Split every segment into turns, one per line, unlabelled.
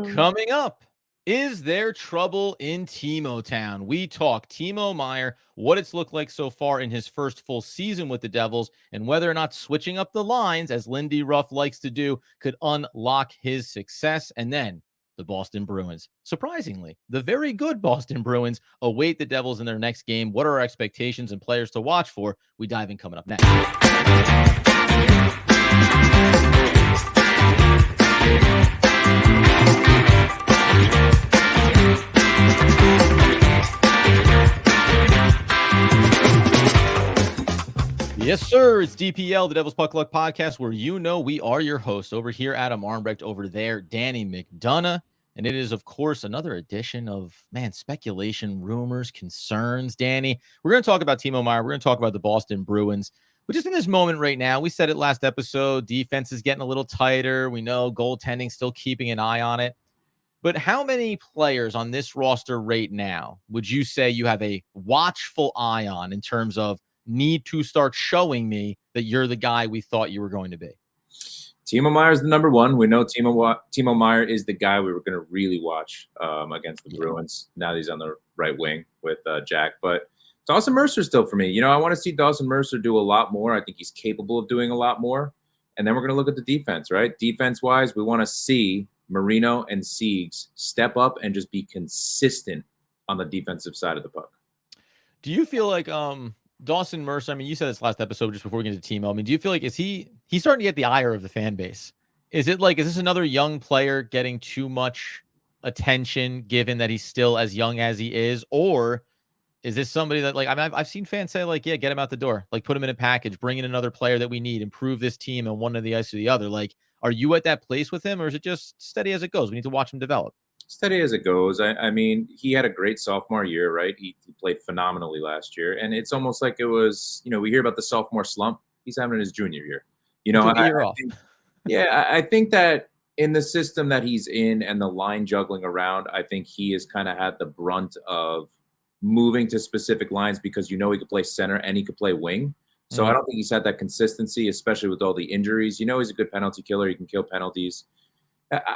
Coming up, is there trouble in Timo Town? We talk Timo Meier, what it's looked like so far in his first full season with the Devils, and whether or not switching up the lines, as Lindy Ruff likes to do, could unlock his success. And then the Boston Bruins. Surprisingly, the very good Boston Bruins await the Devils in their next game. What are our expectations and players to watch for? We dive in coming up next. Yes, sir. It's DPL, the Devil's Puck Luck Podcast, where we are your hosts. Over here, Adam Armbrecht. Over there, Danny McDonough. And it is, of course, another edition of, speculation, rumors, concerns. Danny, we're going to talk about Timo Meier. We're going to talk about the Boston Bruins. But just in this moment right now, we said it last episode, defense is getting a little tighter. We know goaltending, still keeping an eye on it. But how many players on this roster right now would you say you have a watchful eye on in terms of need to start showing me that you're the guy we thought you were going to be?
Timo Meier is the number one. We know Timo Meier is the guy we were going to really watch against the Bruins. Now that he's on the right wing with Jack. But Dawson Mercer still for me. I want to see Dawson Mercer do a lot more. I think he's capable of doing a lot more. And then we're going to look at the defense, right? Defense-wise, we want to see Marino and Siegs step up and just be consistent on the defensive side of the puck.
Do you feel like Dawson Mercer, you said this last episode just before we get into Timo. Do you feel like he's starting to get the ire of the fan base? Is this another young player getting too much attention given that he's still as young as he is? Or is this somebody that I've seen fans say get him out the door, put him in a package, bring in another player that we need, improve this team on one of the ice or the other? Are you at that place with him, or is it just steady as it goes? We need to watch him develop.
Steady as it goes. He had a great sophomore year, right? He played phenomenally last year. And it's almost like it was, we hear about the sophomore slump. He's having his junior year. I think that in the system that he's in and the line juggling around, I think he has kind of had the brunt of moving to specific lines because he could play center and he could play wing. So I don't think he's had that consistency, especially with all the injuries. He's a good penalty killer. He can kill penalties.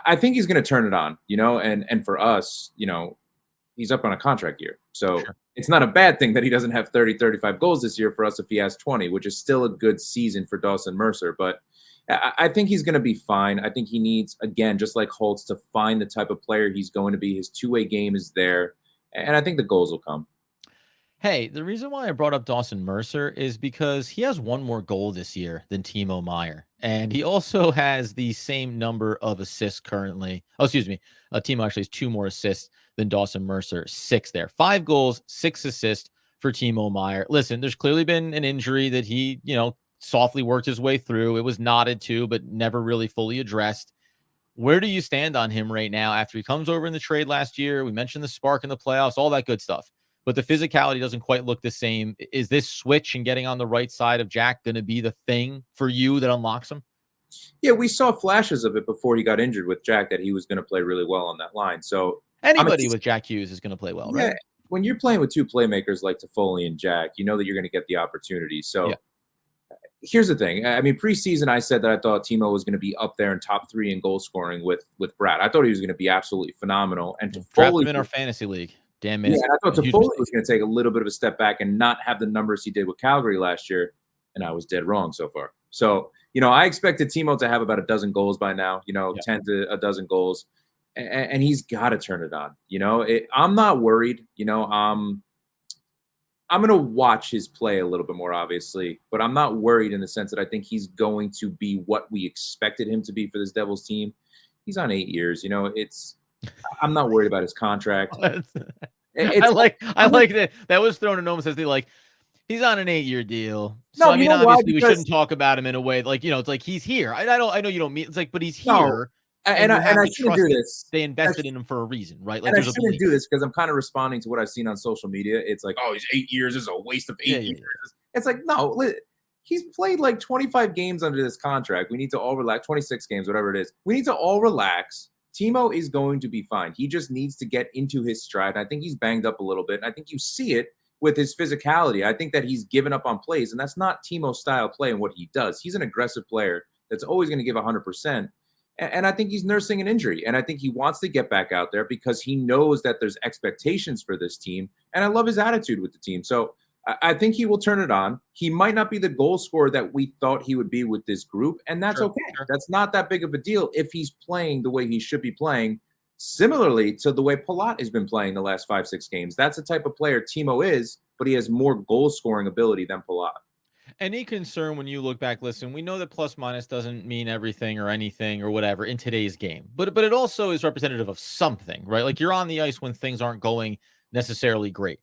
I think he's going to turn it on, and for us, he's up on a contract year. So It's not a bad thing that he doesn't have 30, 35 goals this year for us if he has 20, which is still a good season for Dawson Mercer. But I think he's going to be fine. I think he needs, again, just like Holtz, to find the type of player he's going to be. His two-way game is there, and I think the goals will come.
Hey, the reason why I brought up Dawson Mercer is because he has one more goal this year than Timo Meier. And he also has the same number of assists currently. Timo actually has 2 more assists than Dawson Mercer. 6 there. 5 goals, 6 assists for Timo Meier. Listen, there's clearly been an injury that he, softly worked his way through. It was nodded to, but never really fully addressed. Where do you stand on him right now after he comes over in the trade last year? We mentioned the spark in the playoffs, all that good stuff. But the physicality doesn't quite look the same. Is this switch and getting on the right side of Jack going to be the thing for you that unlocks him?
Yeah, we saw flashes of it before he got injured with Jack, that he was going to play really well on that line. So
anybody with Jack Hughes is going to play well, right?
When you're playing with 2 playmakers like Toffoli and Jack, you know that you're going to get the opportunity. So Here's the thing. Preseason, I said that I thought Timo was going to be up there in top 3 in goal scoring with Brad. I thought he was going to be absolutely phenomenal. And
Toffoli in our fantasy league. Damn it.
Yeah, I thought Toffoli was going to take a little bit of a step back and not have the numbers he did with Calgary last year, and I was dead wrong so far. So, I expected Timo to have about a dozen goals by now, 10 to a dozen goals, and he's got to turn it on. I'm not worried. I'm going to watch his play a little bit more, obviously, but I'm not worried in the sense that I think he's going to be what we expected him to be for this Devils team. He's on 8 years. I'm not worried about his contract.
I like that. That was thrown in almost as he's on an 8-year deal. So obviously we shouldn't talk about him in a way it's like he's here. I know you don't mean but he's here.
No, and I shouldn't do this.
They invested in him for a reason, right?
I shouldn't do this because I'm kind of responding to what I've seen on social media. It's like, oh, he's 8 years. This is a waste of 8 years. It's like, no, he's played 25 games under this contract. We need to all relax. 26 games, whatever it is. We need to all relax. Timo is going to be fine. He just needs to get into his stride. I think he's banged up a little bit. And I think you see it with his physicality. I think that he's given up on plays, and that's not Timo's style play and what he does. He's an aggressive player that's always going to give 100%. And I think he's nursing an injury. And I think he wants to get back out there because he knows that there's expectations for this team. And I love his attitude with the team. So I think he will turn it on. He might not be the goal scorer that we thought he would be with this group. And that's
Sure,
okay.
sure.
That's not that big of a deal if he's playing the way he should be playing. Similarly to the way Palat has been playing the last 5, 6 games. That's the type of player Timo is, but he has more goal scoring ability than Palat.
Any concern when you look back, listen, we know that plus minus doesn't mean everything or anything or whatever in today's game, but it also is representative of something, right? Like you're on the ice when things aren't going necessarily great.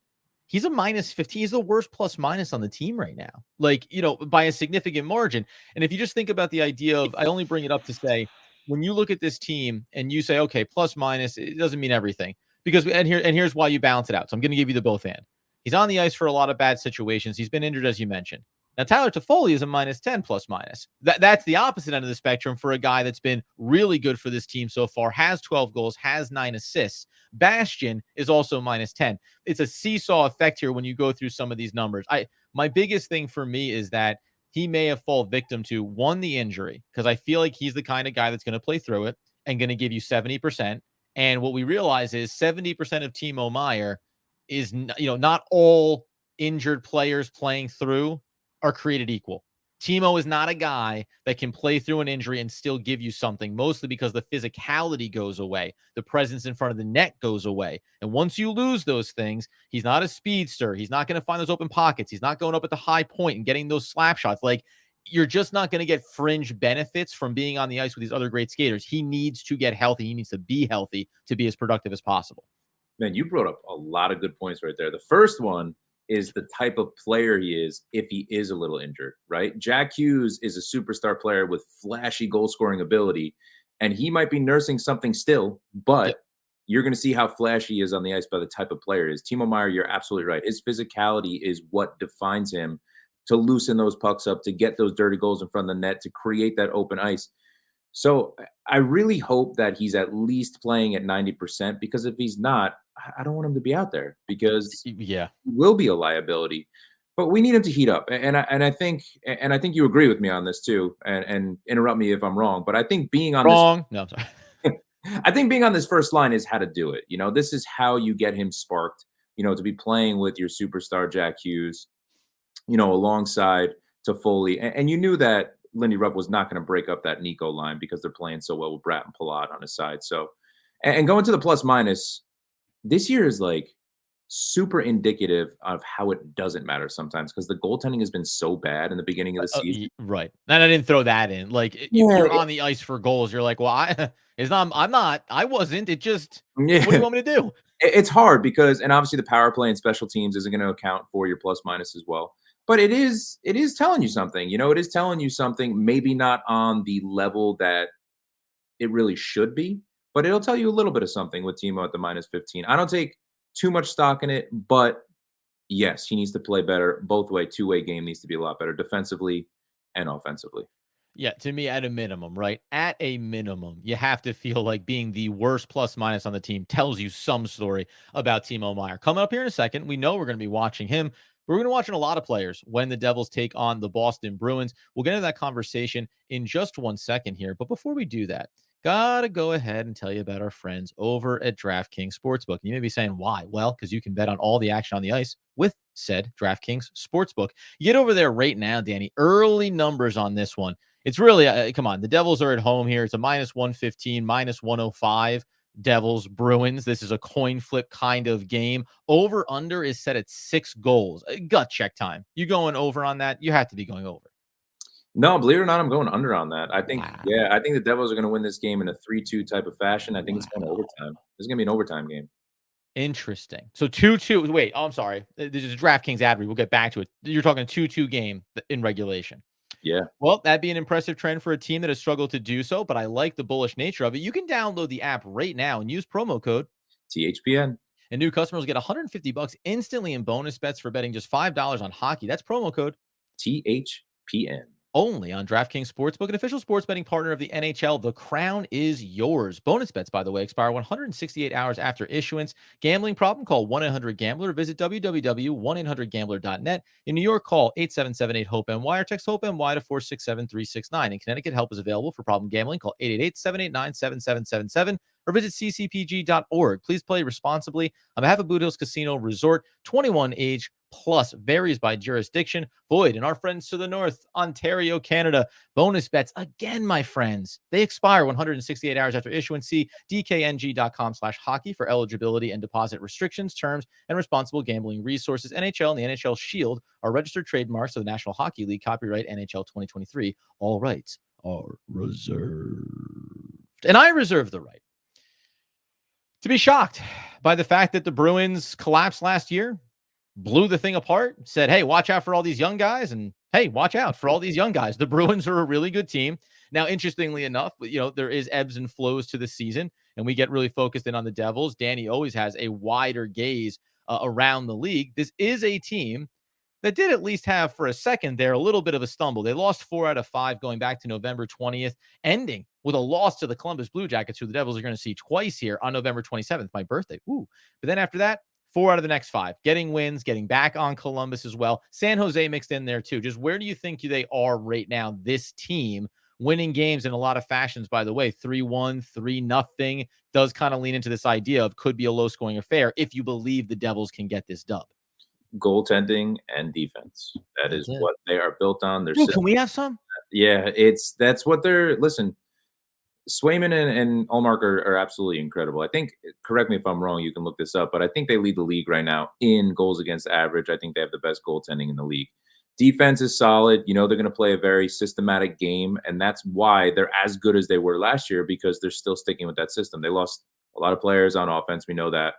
He's a minus 15. He's the worst plus minus on the team right now, like, by a significant margin. And if you just think about the idea of, I only bring it up to say, when you look at this team and you say, okay, plus minus, it doesn't mean everything because, here's why you balance it out. So I'm going to give you the both and. He's on the ice for a lot of bad situations. He's been injured, as you mentioned. Now, Tyler Toffoli is a minus 10 plus minus. That's the opposite end of the spectrum for a guy that's been really good for this team so far, has 12 goals, has 9 assists. Bastion is also minus 10. It's a seesaw effect here when you go through some of these numbers. My biggest thing for me is that he may have fallen victim to one, the injury, because I feel like he's the kind of guy that's going to play through it and going to give you 70%. And what we realize is 70% of Timo Meier is, not all injured players playing through are created equal. Timo is not a guy that can play through an injury and still give you something, mostly because the physicality goes away. The presence in front of the net goes away. And once you lose those things, he's not a speedster. He's not going to find those open pockets. He's not going up at the high point and getting those slap shots. Like, you're just not going to get fringe benefits from being on the ice with these other great skaters. He needs to get healthy. He needs to be healthy to be as productive as possible.
Man, you brought up a lot of good points right there. The first one is the type of player he is if he is a little injured, right? Jack Hughes is a superstar player with flashy goal scoring ability, and he might be nursing something still,
Yep.
but you're going to see how flashy he is on the ice by the type of player he is. Timo Meyer, you're absolutely right. His physicality is what defines him to loosen those pucks up, to get those dirty goals in front of the net, to create that open ice. So I really hope that he's at least playing at 90% because if he's not, I don't want him to be out there because
Yeah.
he will be a liability. But we need him to heat up, and I think you agree with me on this too. And interrupt me if I'm wrong, but I think being on this,
Wrong. No, I'm sorry.
I think being on this first line is how to do it. This is how you get him sparked. To be playing with your superstar Jack Hughes, alongside Toffoli. And you knew that Lindy Ruff was not going to break up that Nico line because they're playing so well with Bratt and Palat on his side. So, and going to the plus minus, this year is like super indicative of how it doesn't matter sometimes because the goaltending has been so bad in the beginning of the season.
Right. And I didn't throw that in. Like, if
Yeah,
you're on the ice for goals, you're like, well, I'm not, I wasn't. It just, what do
yeah.
you want me to do?
It's hard because, and obviously the power play and special teams isn't going to account for your plus minus as well. But it is telling you something. It is telling you something. Maybe not on the level that it really should be, but it'll tell you a little bit of something with Timo at the minus 15. I don't take too much stock in it, but yes, he needs to play better. Both way, two-way game needs to be a lot better defensively and offensively.
Yeah, to me, at a minimum, right? At a minimum, you have to feel like being the worst plus minus on the team tells you some story about Timo Meyer. Coming up here in a second, we know we're going to be watching him. We're going to be watching a lot of players when the Devils take on the Boston Bruins. We'll get into that conversation in just 1 second here. But before we do that, gotta go ahead and tell you about our friends over at DraftKings Sportsbook. You may be saying, why? Well, because you can bet on all the action on the ice with said DraftKings Sportsbook. You get over there right now, Danny. Early numbers on this one. It's really, come on, the Devils are at home here. It's a minus 115, minus 105. Devils, Bruins. This is a coin flip kind of game. Over under is set at 6 goals. Gut check time. You going over on that? You have to be going over.
No, believe it or not, I'm going under on that. I think,
Wow.
yeah, I think the Devils are going to win this game in a 3-2 type of fashion. I think it's going to
Wow.
overtime. This is going to be an overtime game.
Interesting. So 2-2. Wait, I'm sorry. This is DraftKings ad read. We'll get back to it. You're talking 2-2 game in regulation.
Yeah.
Well, that'd be an impressive trend for a team that has struggled to do so, but I like the bullish nature of it. You can download the app right now and use promo code,
THPN.
and new customers get $150 instantly in bonus bets for betting just $5 on hockey. That's promo code.
THPN.
Only on DraftKings Sportsbook, an official sports betting partner of the NHL. The crown is yours. Bonus bets, by the way, expire 168 hours after issuance. Gambling problem? Call 1-800-GAMBLER. Visit www.1800gambler.net. In New York, call 877-8-HOPE-NY or text HOPE-NY to 467-369. In Connecticut, help is available for problem gambling. Call 888-789-7777 or visit ccpg.org. Please play responsibly. On behalf of Boot Hills Casino Resort, 21 age plus, varies by jurisdiction, void in our friends to the north, Ontario, Canada. Bonus bets again, my friends, they expire 168 hours after issuance. See dkng.com/hockey for eligibility and deposit restrictions, terms, and responsible gambling resources. NHL and the NHL Shield are registered trademarks of the National Hockey League. Copyright NHL 2023. All rights are reserved, and I reserve the right to be shocked by the fact that the Bruins collapsed last year, blew the thing apart, said, hey, watch out for all these young guys. And hey, watch out for all these young guys. The Bruins are a really good team. Now, interestingly enough, there is ebbs and flows to the season, and we get really focused in on the Devils. Danny always has a wider gaze around the league. This is a team that did at least have for a second there a little bit of a stumble. They lost 4 out of 5 going back to November 20th, ending with a loss to the Columbus Blue Jackets, who the Devils are going to see twice here on November 27th, my birthday. Ooh. But then after that, 4 out of the next 5, getting wins, getting back on Columbus as well. San Jose mixed in there too. Just where do you think they are right now, this team? Winning games in a lot of fashions, by the way. 3-1, 3-0 does kind of lean into this idea of could be a low-scoring affair if you believe the Devils can get this dub.
Goaltending and defense. That
That's
is
it.
what they are built on. Their
Ooh,
system.
can we have some?
Yeah, that's what they're. Listen, Swayman and Allmark are absolutely incredible. I think, correct me if I'm wrong, you can look this up, but I think they lead the league right now in goals against average. I think they have the best goaltending in the league. Defense is solid. They're going to play a very systematic game, and that's why they're as good as they were last year, because they're still sticking with that system. They lost a lot of players on offense. We know that.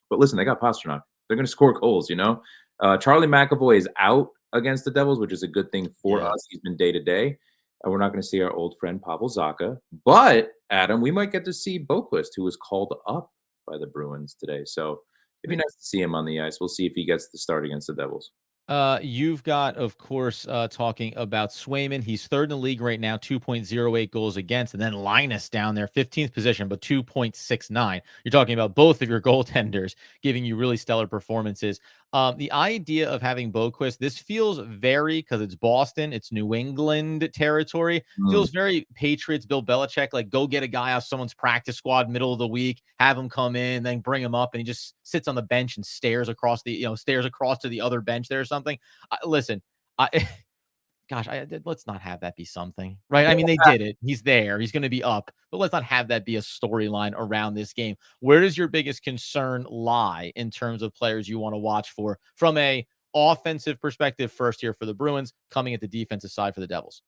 But listen, they got Pastrnak. They're going to score goals. Charlie McAvoy is out against the Devils, which is a good thing for
Yeah.
us. He's been day to day. We're not going to see our old friend Pavel Zacha. But, Adam, we might get to see Boquist, who was called up by the Bruins today. So it'd be nice to see him on the ice. We'll see if he gets the start against the Devils.
You've got, of course, talking about Swayman. He's third in the league right now, 2.08 goals against. And then Linus down there, 15th position, but 2.69. You're talking about both of your goaltenders giving you really stellar performances. The idea of having Boquist, this feels very, because it's Boston, it's New England territory,
Mm.
feels very Patriots, Bill Belichick, like go get a guy off someone's practice squad middle of the week, have him come in, then bring him up, and he just sits on the bench and stares across to the other bench there or something. Listen, I gosh, let's not have that be something, right? I mean, they did it. He's there. He's going to be up, but let's not have that be a storyline around this game. Where does your biggest concern lie in terms of players you want to watch for from a offensive perspective first here for the Bruins, coming at the defensive side for the Devils?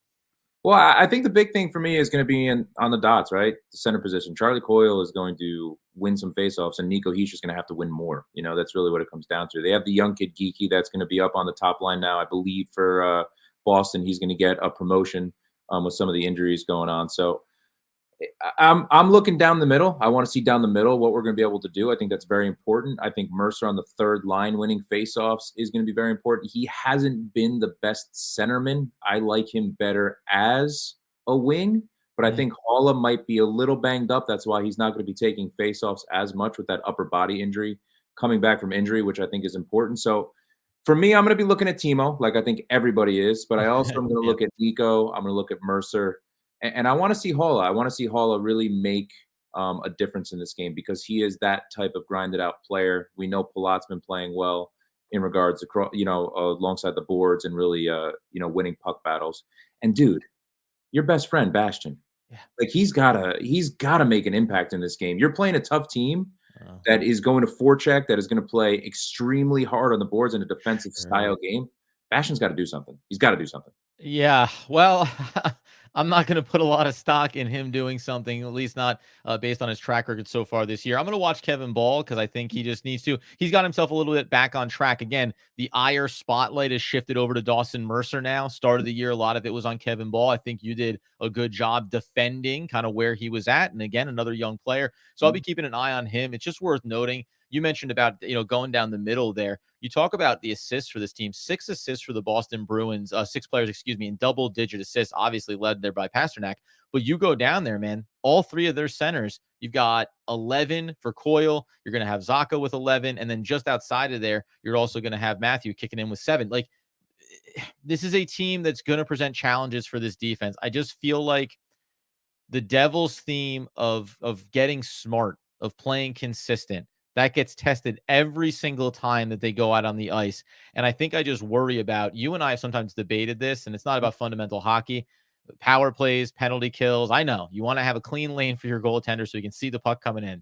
Well, I think the big thing for me is going to be on the dots, right? The center position. Charlie Coyle is going to win some faceoffs, and Nico Heesh is going to have to win more. That's really what it comes down to. They have the young kid Geeky that's going to be up on the top line now. I believe for Boston, he's going to get a promotion with some of the injuries going on. So I'm looking down the middle. I want to see down the middle what we're going to be able to do. I think that's very important. I think Mercer on the third line winning faceoffs is going to be very important. He hasn't been the best centerman. I like him better as a wing, but I think Haula might be a little banged up. That's why he's not going to be taking faceoffs as much with that upper body injury, coming back from injury, which I think is important. So for me, I'm going to be looking at Timo, like I think everybody is, but I also am going to
Yep.
look at Nico. I'm going to look at Mercer. And I want to see Haula. I want to see Haula really make a difference in this game, because he is that type of grinded out player. We know Palat's been playing well in regards to, alongside the boards and really, winning puck battles. And dude, your best friend, Bastian,
Yeah.
like he's gotta make an impact in this game. You're playing a tough team
Uh,
that is going to forecheck, that is going to play extremely hard on the boards in a defensive
sure.
style game. Bastian's got to do something. He's got to do something.
Yeah, well, I'm not going to put a lot of stock in him doing something, at least not based on his track record so far this year. I'm going to watch Kevin Ball because I think he just needs to. He's got himself a little bit back on track again. The ire spotlight has shifted over to Dawson Mercer now. Start of the year, a lot of it was on Kevin Ball. I think you did a good job defending kind of where he was at, and again, another young player. So I'll be keeping an eye on him. It's just worth noting. You mentioned about going down the middle there. You talk about the assists for this team, 6 assists for the Boston Bruins, 6 players, excuse me, in double-digit assists, obviously led there by Pasternak. But you go down there, man, all 3 of their centers, you've got 11 for Coyle. You're going to have Zaka with 11. And then just outside of there, you're also going to have Matthew kicking in with 7. Like, this is a team that's going to present challenges for this defense. I just feel like the Devils' theme of getting smart, of playing consistent, that gets tested every single time that they go out on the ice. And I think I just worry about, you and I have sometimes debated this, and it's not about fundamental hockey, power plays, penalty kills. I know you want to have a clean lane for your goaltender so you can see the puck coming in,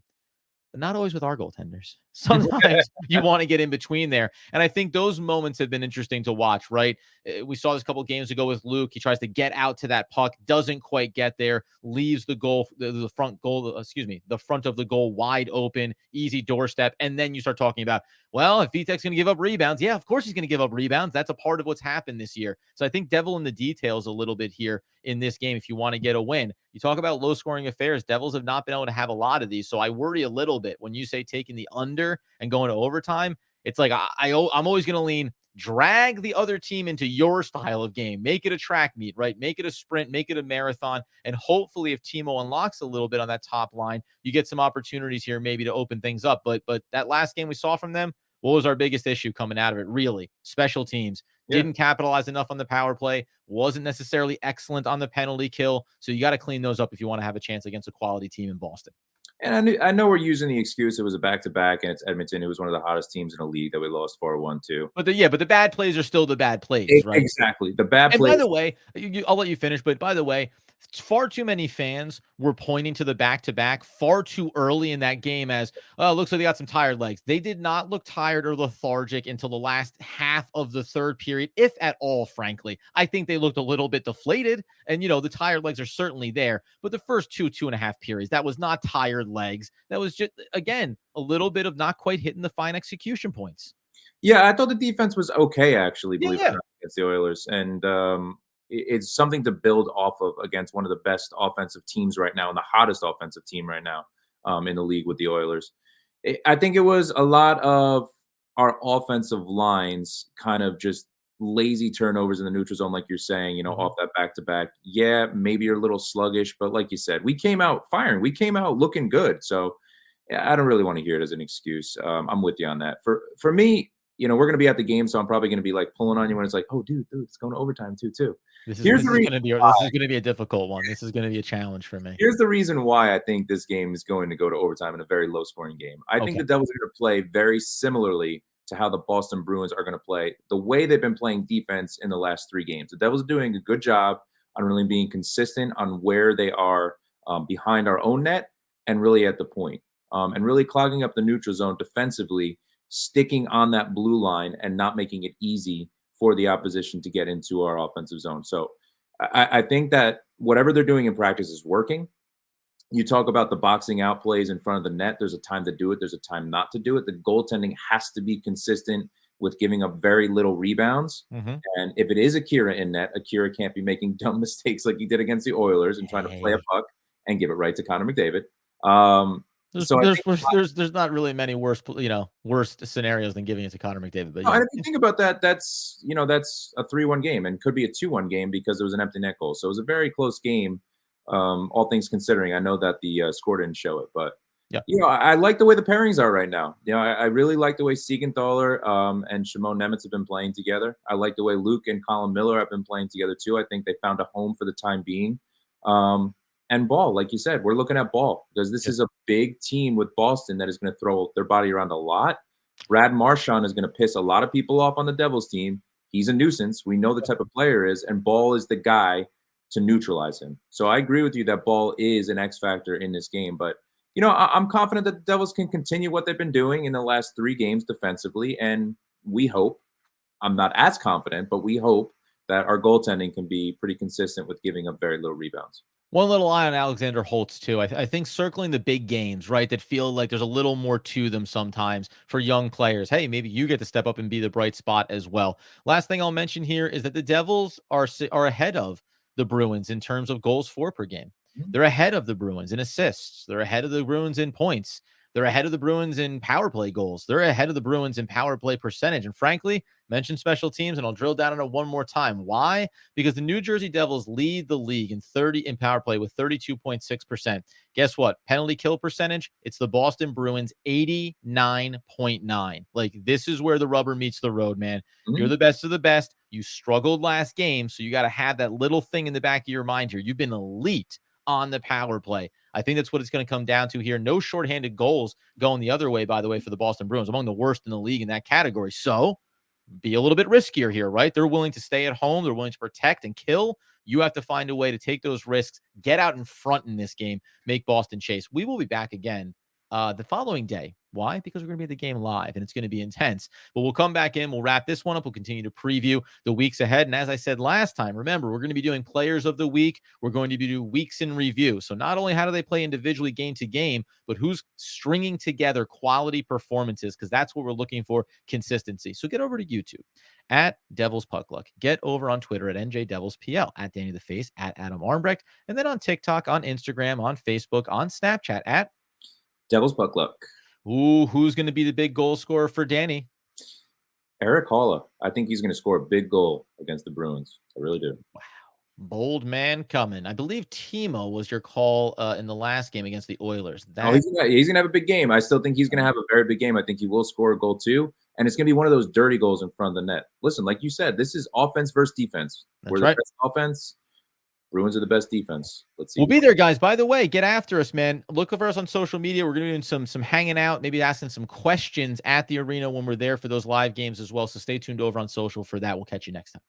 but not always with our goaltenders. Sometimes you want to get in between there. And I think those moments have been interesting to watch, right? We saw this a couple of games ago with Luke. He tries to get out to that puck, doesn't quite get there, leaves the goal, the front goal, excuse me, the front of the goal wide open, easy doorstep. And then you start talking about, well, if Vitek's going to give up rebounds, yeah, of course he's going to give up rebounds. That's a part of what's happened this year. So I think devil in the details a little bit here in this game if you want to get a win. You talk about low scoring affairs. Devils have not been able to have a lot of these. So I worry a little bit when you say taking the under and going to overtime. It's like I'm always going to lean drag the other team into your style of game. Make it a track meet, right? Make it a sprint, make it a marathon. And hopefully if Timo unlocks a little bit on that top line, you get some opportunities here maybe to open things up. But that last game we saw from them, what was our biggest issue coming out of it? Really, special teams. Didn't capitalize enough on the power play, wasn't necessarily excellent on the penalty kill. So you got to clean those up if you want to have a chance against a quality team in Boston.
And I know we're using the excuse it was a back-to-back and it's Edmonton. It was one of the hottest teams in the league that we lost 4-1 to.
But the bad plays are still the bad plays, right?
Exactly. The bad
And by
plays.
the way, I'll let you finish, but by the way, far too many fans were pointing to the back-to-back far too early in that game as, oh, looks like they got some tired legs. They did not look tired or lethargic until the last half of the third period, if at all, frankly. I think they looked a little bit deflated, and, the tired legs are certainly there. But the first 2.5 periods, that was not tired legs. That was just, again, a little bit of not quite hitting the fine execution points.
Yeah, I thought the defense was okay, actually,
Yeah,
believe it or
yeah.
not, against the Oilers. And it's something to build off of against one of the best offensive teams right now and the hottest offensive team right now in the league with the Oilers. I think it was a lot of our offensive lines kind of just lazy turnovers in the neutral zone, like you're saying, off that back to back. Yeah, maybe you're a little sluggish, but like you said, we came out firing. We came out looking good. So yeah, I don't really want to hear it as an excuse. I'm with you on that. For me, we're going to be at the game, so I'm probably going to be like pulling on you when it's like, oh, dude, it's going to overtime too.
This is
Here's
this
the
is
reason.
gonna be this is gonna be a difficult one. This is gonna be a challenge for me.
Here's the reason why I think this game is going to go to overtime in a very low scoring game. I think
Okay.
the Devils are going to play very similarly to how the Boston Bruins are going to play, the way they've been playing defense in the last 3 games. The Devils are doing a good job on really being consistent on where they are behind our own net and really at the point, and really clogging up the neutral zone defensively, sticking on that blue line and not making it easy for the opposition to get into our offensive zone. So I think that whatever they're doing in practice is working. You talk about the boxing out plays in front of the net. There's a time to do it. There's a time not to do it. The goaltending has to be consistent with giving up very little rebounds.
Mhm.
And if it is Akira in net, Akira can't be making dumb mistakes like he did against the Oilers and trying to play a
Hey.
puck and give it right to Connor McDavid. Um,
There's
so I
there's
think
there's not really many worst scenarios than giving it to Connor McDavid, but
no,
yeah.
and if you think about that, that's a 3-1 game and could be a 2-1 game because it was an empty net goal. So it was a very close game, all things considering. I know that the score didn't show it, but
Yeah.
I like the way the pairings are right now. I really like the way Siegenthaler and Shimon Nemitz have been playing together. I like the way Luke and Colin Miller have been playing together too. I think they found a home for the time being. And Ball, like you said, we're looking at Ball because this
Yep.
is a big team with Boston that is going to throw their body around a lot. Brad Marchand is going to piss a lot of people off on the Devils team. He's a nuisance. We know the type of player is, and Ball is the guy to neutralize him. So I agree with you that Ball is an X factor in this game. But I'm confident that the Devils can continue what they've been doing in the last 3 games defensively, and we hope. I'm not as confident, but we hope that our goaltending can be pretty consistent with giving up very little rebounds.
One little eye on Alexander Holtz too. I think circling the big games, right, that feel like there's a little more to them sometimes for young players. Hey, maybe you get to step up and be the bright spot as well. Last thing I'll mention here is that the Devils are ahead of the Bruins in terms of goals for per game.
Mhm.
They're ahead of the Bruins in assists. They're ahead of the Bruins in points. They're ahead of the Bruins in power play goals. They're ahead of the Bruins in power play percentage. And frankly, mention special teams, and I'll drill down on it one more time. Why? Because the New Jersey Devils lead the league in power play with 32.6%. Guess what? Penalty kill percentage, it's the Boston Bruins 89.9. Like, this is where the rubber meets the road, man. You're
Mhm.
the best of the best. You struggled last game, so you got to have that little thing in the back of your mind here. You've been elite on the power play. I think that's what it's going to come down to here. No shorthanded goals going the other way, by the way, for the Boston Bruins, among the worst in the league in that category. So be a little bit riskier here, right? They're willing to stay at home. They're willing to protect and kill. You have to find a way to take those risks, get out in front in this game, make Boston chase. We will be back again the following day. Why? Because we're going to be at the game live and it's going to be intense. But we'll come back in. We'll wrap this one up. We'll continue to preview the weeks ahead. And as I said last time, remember, we're going to be doing players of the week. We're going to be doing weeks in review. So not only how do they play individually game to game, but who's stringing together quality performances, because that's what we're looking for, consistency. So get over to YouTube at Devils Puck Luck. Get over on Twitter at NJDevilsPL, at Danny the Face, at Adam Armbrecht, and then on TikTok, on Instagram, on Facebook, on Snapchat at
Devil's Puck Luck.
who's going to be the big goal scorer for Danny?
Eric Holla. I think he's going to score a big goal against the Bruins. I really do.
Wow. Bold man coming. I believe Timo was your call in the last game against the Oilers.
Oh, he's gonna have a big game. I still think he's gonna have a very big game. I think he will score a goal too, and it's gonna be one of those dirty goals in front of the net. Listen, like you said, this is offense versus defense.
That's
We're
right.
the best offense. Bruins are the best defense. Let's see.
We'll be there, guys. By the way, get after us, man. Look for us on social media. We're going to be doing some hanging out, maybe asking some questions at the arena when we're there for those live games as well. So stay tuned over on social for that. We'll catch you next time.